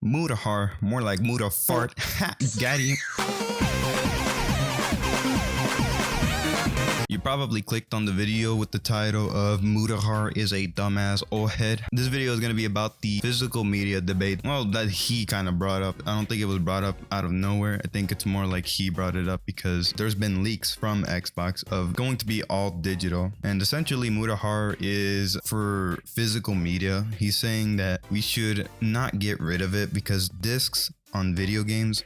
Mutahar, more like Mutafart. Ha, got him. You probably clicked on the video with the title of Mutahar is a dumbass old head. This video is going to be about the physical media debate. Well, that he kind of brought up. I don't think it was brought up out of nowhere. I think it's more like he brought it up because there's been leaks from Xbox of going to be all digital. And essentially Mutahar is for physical media. He's saying that we should not get rid of it because discs on video games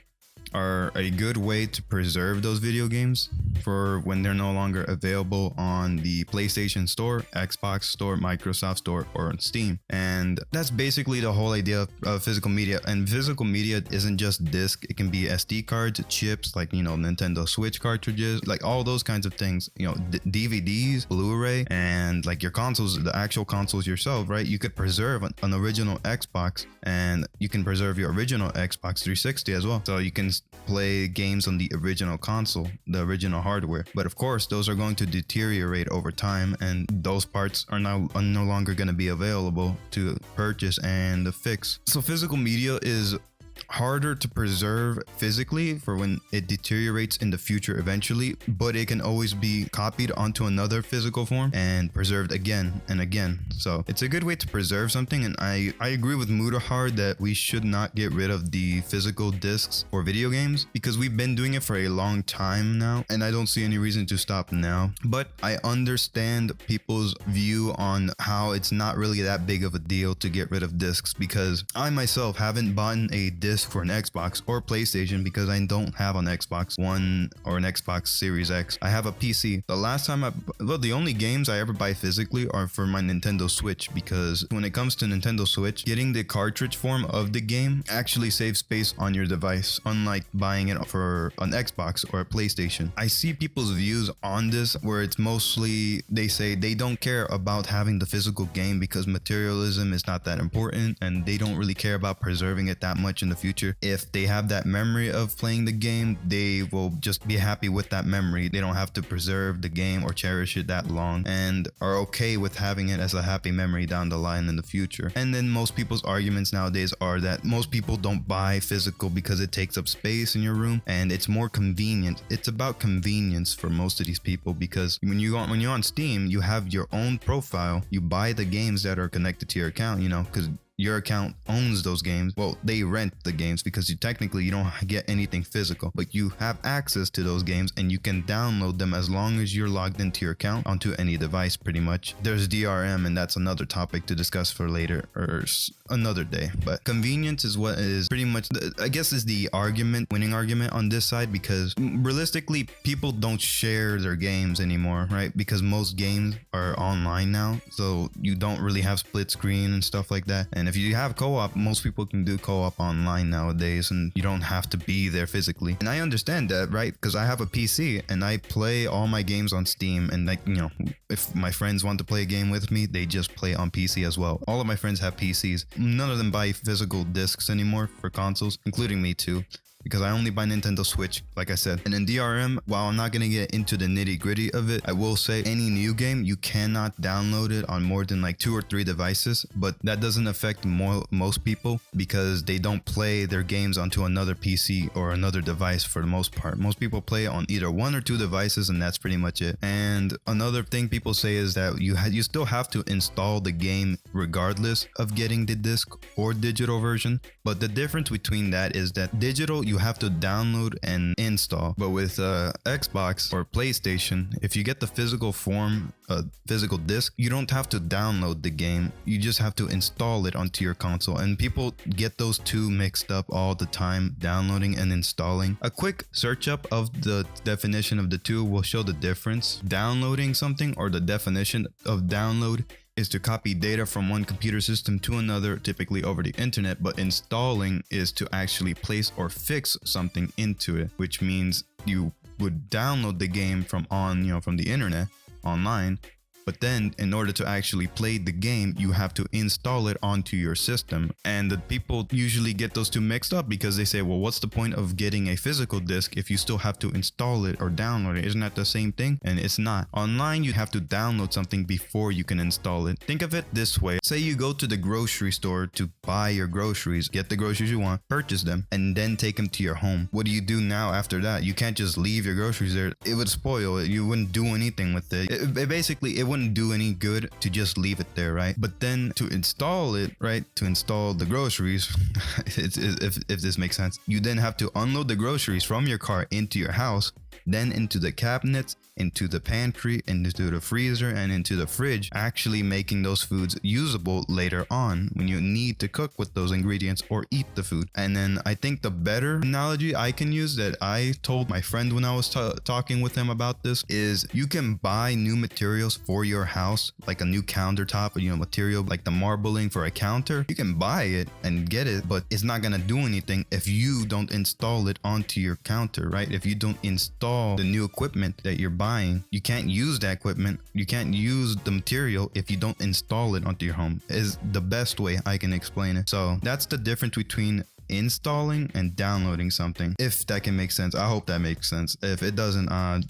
are a good way to preserve those video games for when they're no longer available on the PlayStation Store, Xbox Store, Microsoft Store, or on Steam. And that's basically the whole idea of physical media. And physical media isn't just disc, it can be SD cards, chips, like, Nintendo Switch cartridges, like all those kinds of things, DVDs, Blu-ray, and like your consoles, the actual consoles yourself, right? You could preserve an original Xbox, and you can preserve your original Xbox 360 as well. So you can play games on the original console, the original hardware. But of course, those are going to deteriorate over time, and those parts are now no longer going to be available to purchase and fix. So physical media is harder to preserve physically for when it deteriorates in the future eventually, but it can always be copied onto another physical form and preserved again and again. So it's a good way to preserve something, and I agree with Mutahar that we should not get rid of the physical discs for video games because we've been doing it for a long time now, and I don't see any reason to stop now. But I understand people's view on how it's not really that big of a deal to get rid of discs, because I myself haven't bought a disc for an Xbox or PlayStation because I don't have an Xbox One or an Xbox Series X. I have a PC. The only games I ever buy physically are for my Nintendo Switch, because when it comes to Nintendo Switch, getting the cartridge form of the game actually saves space on your device, unlike buying it for an Xbox or a PlayStation. I see people's views on this where it's mostly, they say they don't care about having the physical game because materialism is not that important, and they don't really care about preserving it that much in the future. If they have that memory of playing the game, they will just be happy with that memory. They don't have to preserve the game or cherish it that long, and are okay with having it as a happy memory down the line in the future. And then most people's arguments nowadays are that most people don't buy physical because it takes up space in your room and it's more convenient. It's about convenience for most of these people, because when you're on Steam, you have your own profile. You buy the games that are connected to your account, because your account owns those games. Well, they rent the games because you don't get anything physical, but you have access to those games and you can download them as long as you're logged into your account onto any device pretty much. There's DRM, and that's another topic to discuss for later or another day. But convenience is what is pretty much, I guess, is the winning argument on this side, because realistically people don't share their games anymore, right? Because most games are online now, so you don't really have split screen and stuff like that. And if you have co-op, most people can do co-op online nowadays, and you don't have to be there physically. And I understand that, right? Because I have a PC and I play all my games on Steam, and if my friends want to play a game with me, they just play on PC as well. All of my friends have PCs. None of them buy physical discs anymore for consoles, including me too, because I only buy Nintendo Switch, like I said. And in DRM, while I'm not going to get into the nitty gritty of it, I will say any new game, you cannot download it on more than like 2 or 3 devices, but that doesn't affect most people because they don't play their games onto another PC or another device for the most part. Most people play on either 1 or 2 devices, and that's pretty much it. And another thing people say is that you still have to install the game regardless of getting the disc or digital version. But the difference between that is that digital, you have to download and install. But with Xbox or PlayStation, if you get the physical form, physical disc, you don't have to download the game. You just have to install it onto your console. And people get those two mixed up all the time, downloading and installing. A quick search up of the definition of the two will show the difference. Downloading something, or the definition of download, is to copy data from one computer system to another, typically over the internet, but installing is to actually place or fix something into it, which means you would download the game from the internet online, But then in order to actually play the game, you have to install it onto your system. And the people usually get those two mixed up because they say, well, what's the point of getting a physical disc if you still have to install it or download it? Isn't that the same thing? And it's not. Online, you have to download something before you can install it. Think of it this way. Say you go to the grocery store to buy your groceries, get the groceries you want, purchase them, and then take them to your home. What do you do now after that? You can't just leave your groceries there. It would spoil it. You wouldn't do anything with it. It wouldn't do any good to just leave it there, right? But then to install it, right? To install the groceries, if this makes sense, you then have to unload the groceries from your car into your house, then into the cabinets, into the pantry, into the freezer, and into the fridge, actually making those foods usable later on when you need to cook with those ingredients or eat the food. And then I think the better analogy I can use that I told my friend when I was talking with him about this is you can buy new materials for your house, like a new countertop, material like the marbling for a counter. You can buy it and get it, but it's not gonna do anything if you don't install it onto your counter, right? If you don't install the new equipment that you're buying, you can't use that equipment, you can't use the material if you don't install it onto your home, is the best way I can explain it. So that's the difference between installing and downloading something, if that can make sense. I hope that makes sense. If it doesn't,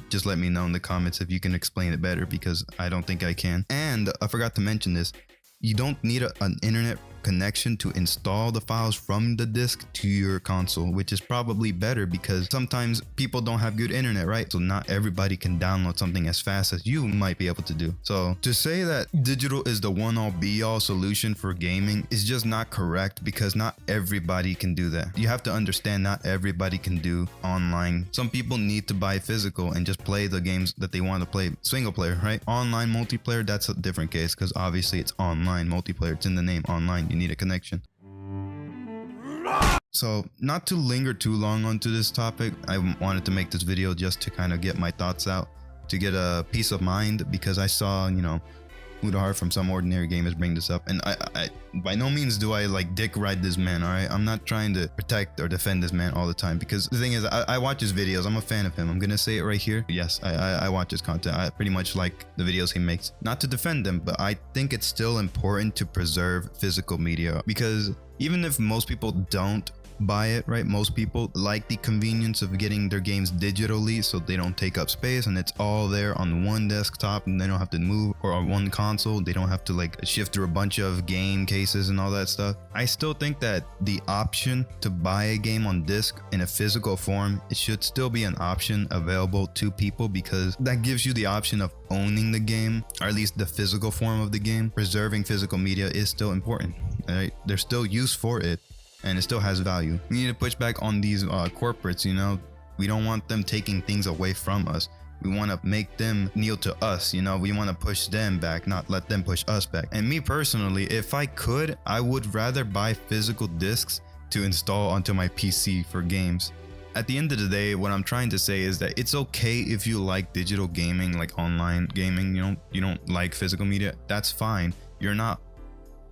just let me know in the comments if you can explain it better, because I don't think I can. And I forgot to mention this, you don't need an internet connection to install the files from the disk to your console, which is probably better because sometimes people don't have good internet, right? So not everybody can download something as fast as you might be able to do. So to say that digital is the one-all be-all solution for gaming is just not correct, because not everybody can do that. You have to understand not everybody can do online. Some people need to buy physical and just play the games that they want to play single player, right? Online multiplayer, that's a different case because obviously it's online multiplayer. It's in the name, online. You need a connection. So not to linger too long onto this topic, I wanted to make this video just to kind of get my thoughts out, to get a peace of mind, because I saw, Mutahar from Some Ordinary Gamers bring this up, and I by no means do I like dick ride this man, all right? I'm not trying to protect or defend this man all the time, because the thing is, I watch his videos. I'm a fan of him. I'm gonna say it right here. Yes, I watch his content. I pretty much like the videos he makes. Not to defend him, but I think it's still important to preserve physical media, because even if most people don't buy it, right? Most people like the convenience of getting their games digitally so they don't take up space and it's all there on one desktop and they don't have to move, or on one console they don't have to like shift through a bunch of game cases and all that stuff. I still think that the option to buy a game on disc in a physical form, it should still be an option available to people, because that gives you the option of owning the game, or at least the physical form of the game. Preserving physical media is still important, right? There's still use for it, and it still has value. We need to push back on these corporates, We don't want them taking things away from us. We want to make them kneel to us, We want to push them back, not let them push us back. And me personally, if I could, I would rather buy physical discs to install onto my PC for games. At the end of the day, what I'm trying to say is that it's okay if you like digital gaming, like online gaming, you don't like physical media, that's fine. You're not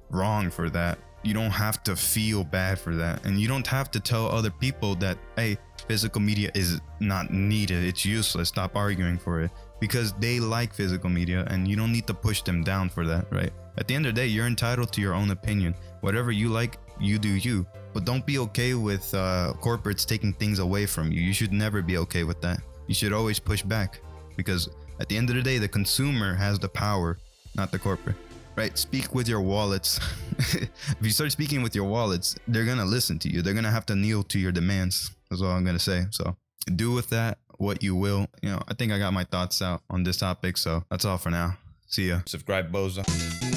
wrong for that. You don't have to feel bad for that, and you don't have to tell other people that, hey, physical media is not needed, it's useless, stop arguing for it, because they like physical media and you don't need to push them down for that, right? At the end of the day, you're entitled to your own opinion. Whatever you like, you do you, but don't be okay with corporates taking things away from you. You should never be okay with that. You should always push back, because at the end of the day, the consumer has the power, not the corporate. Right? Speak with your wallets. If you start speaking with your wallets, they're gonna listen to you. They're gonna have to kneel to your demands. That's all I'm gonna say. So do with that what you will. I think I got my thoughts out on this topic. So that's all for now. See ya. Subscribe, bozo.